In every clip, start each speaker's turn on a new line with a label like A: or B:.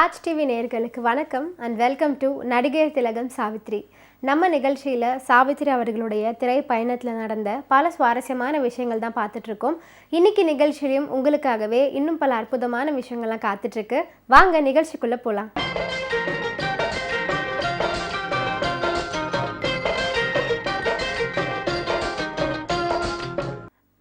A: Raj TV நேயர்களுக்கு வணக்கம் and welcome to நடிகர் திலகம் சாவித்ரி. நம்ம நிகழ்ச்சியில் சாவித்ரி அவர்களுடைய திரை பயணத்தில் நடந்த பல சுவாரஸ்யமான விஷயங்கள் தான் பார்த்துட்ருக்கோம். இன்னைக்கு நிகழ்ச்சியிலையும் உங்களுக்காகவே இன்னும் பல அற்புதமான விஷயங்கள்லாம் காத்துட்ருக்கு. வாங்க நிகழ்ச்சிக்குள்ளே போகலாம்.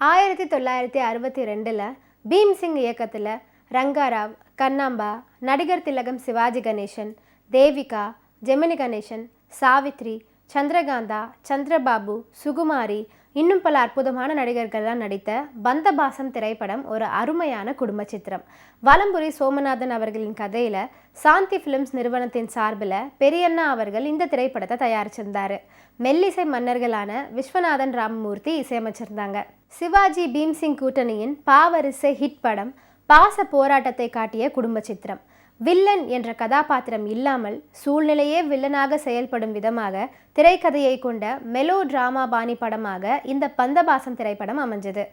A: 1962 பீம்சிங் இயக்கத்தில் ரங்காராவ், கண்ணாம்பா, நடிகர் திலகம் சிவாஜி கணேசன், தேவிகா, ஜெமினி கணேசன், சாவித்ரி, சந்திரகாந்தா, சந்திரபாபு, சுகுமாரி, இன்னும் பல அற்புதமான நடிகர்கள்லாம் நடித்த பந்தபாசம் திரைப்படம் ஒரு அருமையான குடும்ப சித்திரம். வலம்புரி சோமநாதன் அவர்களின் கதையில் சாந்தி ஃபிலிம்ஸ் நிறுவனத்தின் சார்பில் பெரியண்ணா அவர்கள் இந்த திரைப்படத்தை தயாரிச்சிருந்தார். மெல்லிசை மன்னர்களான விஸ்வநாதன் ராமமூர்த்தி இசையமைச்சிருந்தாங்க. சிவாஜி பீம்சிங் கூட்டணியின் பாவரிசை ஹிட் படம் பாச போராட்டத்தை காட்டிய குடும்ப சித்திரம். வில்லன் என்ற கதாபாத்திரம் இல்லாமல் சூழ்நிலையே வில்லனாக செயல்படும் விதமாக திரைக்கதையை கொண்ட மெலோ டிராமா பாணி படமாக இந்த பந்தபாசம் திரைப்படம் அமைஞ்சது.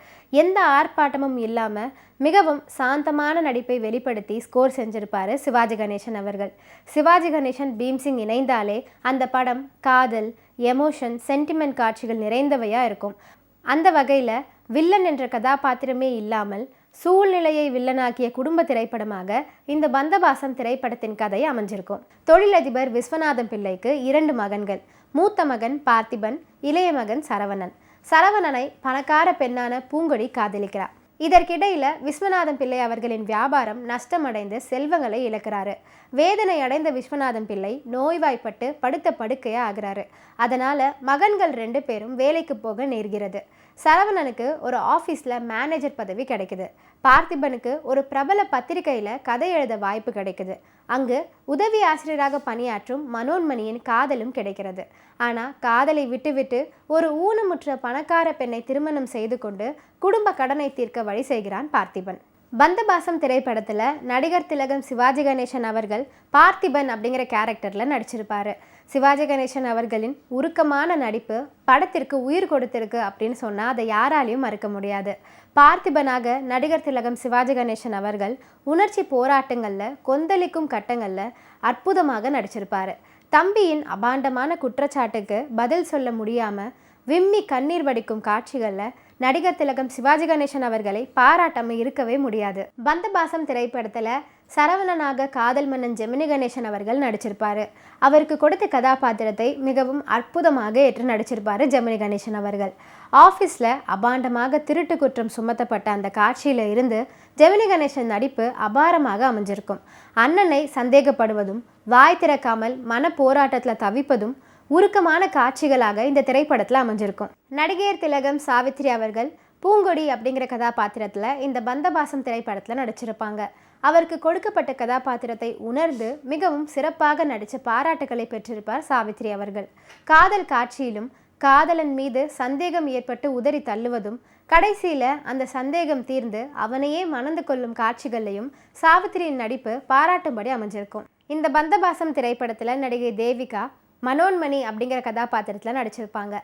A: எந்த ஆர்ப்பாட்டமும் இல்லாமல் மிகவும் சாந்தமான நடிப்பை வெளிப்படுத்தி ஸ்கோர் செஞ்சிருப்பார் சிவாஜி கணேசன் அவர்கள். சிவாஜி கணேசன் பீம்சிங் இணைந்தாலே அந்த படம் காதல், எமோஷன், சென்டிமெண்ட் காட்சிகள் நிறைந்தவையாக இருக்கும். அந்த வகையில் வில்லன் என்ற கதாபாத்திரமே இல்லாமல் சூழ்நிலையை வில்லனாக்கிய குடும்ப திரைப்படமாக இந்த பந்தபாசம் திரைப்படத்தின் கதை அமைஞ்சிருக்கும். தொழிலதிபர் விஸ்வநாதம் பிள்ளைக்கு 2 மகன்கள். மூத்த மகன் பார்த்திபன், இளைய மகன் சரவணன். சரவணனை பணக்கார பெண்ணான பூங்கொடி காதலிக்கிறார். இதற்கிடையில் விஸ்வநாதம் பிள்ளை அவர்களின் வியாபாரம் நஷ்டமடைந்து செல்வங்களை இழக்கிறாரு. வேதனை அடைந்த விஸ்வநாதம் பிள்ளை நோய்வாய்ப்பட்டு படுத்த படுக்கையாக ஆகிறாரு. அதனால் மகன்கள் 2 பேரும் வேலைக்கு போக நேர்கிறது. சரவணனுக்கு ஒரு ஆஃபீஸில் மேனேஜர் பதவி கிடைக்குது. பார்த்திபனுக்கு ஒரு பிரபல பத்திரிகையில் கதை எழுத வாய்ப்பு கிடைக்குது. அங்கு உதவி ஆசிரியராக பணியாற்றும் மனோன்மணியின் காதலும் கிடைக்கிறது. ஆனால் காதலை விட்டுவிட்டு ஒரு ஊனமுற்ற பணக்கார பெண்ணை திருமணம் செய்து கொண்டு குடும்ப கடனை தீர்க்க வழி செய்கிறான் பார்த்திபன். பந்தபாசம் திரைப்படத்தில் நடிகர் திலகம் சிவாஜி கணேசன் அவர்கள் பார்த்திபன் அப்படிங்கிற கேரக்டரில் நடிச்சிருப்பார். சிவாஜி கணேசன் அவர்களின் உருக்கமான நடிப்பு படத்திற்கு உயிர் கொடுத்திருக்கு அப்படின்னு சொன்னால் அதை யாராலையும் மறுக்க முடியாது. பார்த்திபனாக நடிகர் திலகம் சிவாஜி கணேசன் அவர்கள் உணர்ச்சி போராட்டங்களில், கொந்தளிக்கும் கட்டங்களில் அற்புதமாக நடிச்சிருப்பார். தம்பியின் அபாண்டமான குற்றச்சாட்டுக்கு பதில் சொல்ல முடியாமல் விம்மி கண்ணீர் வடிக்கும் காட்சிகளில் நடிகர் திலகம் சிவாஜி கணேசன் அவர்களை பாராட்டாமல் இருக்கவே முடியாது. பந்தபாசம் திரைப்படத்தில் சரவணனாக காதல் மன்னன் ஜெமினி கணேசன் அவர்கள் நடிச்சிருப்பார். அவருக்கு கொடுத்த கதாபாத்திரத்தை மிகவும் அற்புதமாக ஏற்று நடிச்சிருப்பார் ஜெமினி கணேசன் அவர்கள். ஆஃபீஸில் அபாண்டமாக திருட்டு குற்றம் சுமத்தப்பட்ட அந்த காட்சியில் இருந்து ஜெமினி கணேசன் நடிப்பு அபாரமாக அமைஞ்சிருக்கும். அண்ணனை சந்தேகப்படுவதும், வாய் திறக்காமல் மன போராட்டத்தில் தவிப்பதும் உருக்கமான காட்சிகளாக இந்த திரைப்படத்தில் அமைஞ்சிருக்கும். நடிகர் திலகம் சாவித்ரி அவர்கள் பூங்கொடி அப்படிங்கிற கதாபாத்திரத்தில் இந்த பந்தபாசம் திரைப்படத்தில் நடிச்சிருப்பாங்க. அவருக்கு கொடுக்கப்பட்ட கதாபாத்திரத்தை உணர்ந்து மிகவும் சிறப்பாக நடித்த பாராட்டுகளை பெற்றிருப்பார் சாவித்ரி அவர்கள். காதல் காட்சியிலும் காதலன் மீது சந்தேகம் ஏற்பட்டு உதறி தள்ளுவதும், கடைசியில் அந்த சந்தேகம் தீர்ந்து அவனையே மணந்து கொள்ளும் காட்சிகளையும் சாவித்ரியின் நடிப்பு பாராட்டும்படி அமைஞ்சிருக்கும். இந்த பந்தபாசம் திரைப்படத்தில் நடிகை தேவிகா மனோன்மணி அப்படிங்கிற கதாபாத்திரத்தில் நடிச்சிருப்பாங்க.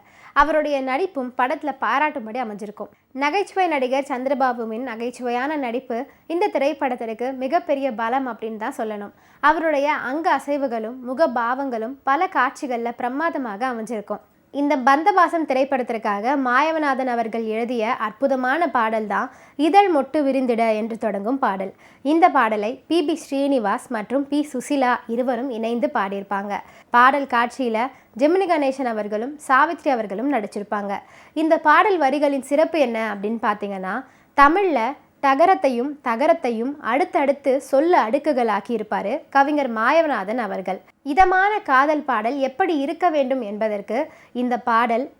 A: அவருடைய நடிப்பும் படத்தில் பாராட்டும்படி அமைஞ்சிருக்கும். நகைச்சுவை நடிகர் சந்திரபாபுவின் நகைச்சுவையான நடிப்பு இந்த திரைப்படத்திற்கு மிகப்பெரிய பலம் அப்படின்னு தான் சொல்லணும். அவருடைய அங்க அசைவுகளும் முகபாவங்களும் பல காட்சிகளில் பிரமாதமாக அமைஞ்சிருக்கும். இந்த பந்தபாசம் திரைப்படத்திற்காக மாயவநாதன் அவர்கள் எழுதிய அற்புதமான பாடல் தான் இதழ் மொட்டு விரிந்திட என்று தொடங்கும் பாடல். இந்த பாடலை பி ஸ்ரீனிவாஸ் மற்றும் பி சுசிலா இருவரும் இணைந்து பாடியிருப்பாங்க. பாடல் காட்சியில் ஜெமினி கணேசன் அவர்களும் சாவித்ரி அவர்களும் நடிச்சிருப்பாங்க. இந்த பாடல் வரிகளின் சிறப்பு என்ன அப்படின்னு பார்த்தீங்கன்னா, தமிழில் தகரத்தையும் தகரத்தையும் அடுத்தடுத்து சொல்ல அடுக்குகளாக்கி இருப்பார் கவிஞர் மாயவநாதன் அவர்கள். இதமான காதல் பாடல் எப்படி இருக்க வேண்டும் என்பதற்கு இந்த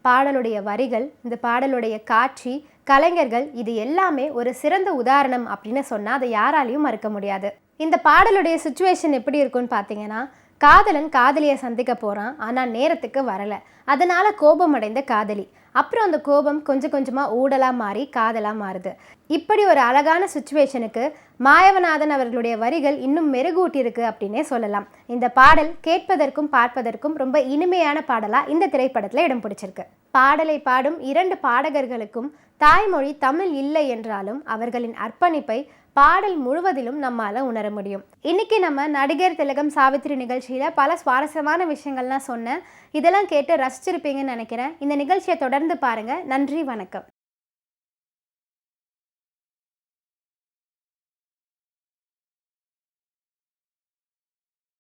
A: பாடலுடைய வரிகள், இந்த பாடலுடைய காட்சி, கலைஞர்கள், இது எல்லாமே ஒரு சிறந்த உதாரணம் அப்படின்னு சொன்னால் அதை யாராலையும் மறுக்க முடியாது. இந்த பாடலுடைய சுச்சுவேஷன் எப்படி இருக்குன்னு பார்த்தீங்கன்னா, காதலன் காதலியை சந்திக்க போகிறான், ஆனால் நேரத்துக்கு வரலை. அதனால் கோபம் அடைந்த காதலி. அப்புறம் அந்த கோபம் கொஞ்சம் கொஞ்சமாக ஊடலாக மாறி காதலாக மாறுது. இப்படி ஒரு அழகான சுச்சுவேஷனுக்கு மாயவநாதன் அவர்களுடைய வரிகள் இன்னும் மெருகூட்டியிருக்கு அப்படின்னே சொல்லலாம். இந்த பாடல் கேட்பதற்கும் பார்ப்பதற்கும் ரொம்ப இனிமையான பாடலாக இந்த திரைப்படத்தில் இடம் பிடிச்சிருக்கு. பாடலை பாடும் 2 பாடகர்களுக்கும் தாய்மொழி தமிழ் இல்லை என்றாலும் அவர்களின் அர்ப்பணிப்பை பாடல் முழுவதிலும் நம்மால உணர முடியும். இன்னைக்கு நம்ம நடிகர் திலகம் சாவித்திரி நிகழ்ச்சியில பல சுவாரஸ்யமான விஷயங்கள்லாம் சொன்னேன். இதெல்லாம் கேட்டு ரசிச்சிருப்பீங்கன்னு நினைக்கிறேன். இந்த நிகழ்ச்சியை தொடர்ந்து பாருங்க. நன்றி, வணக்கம்.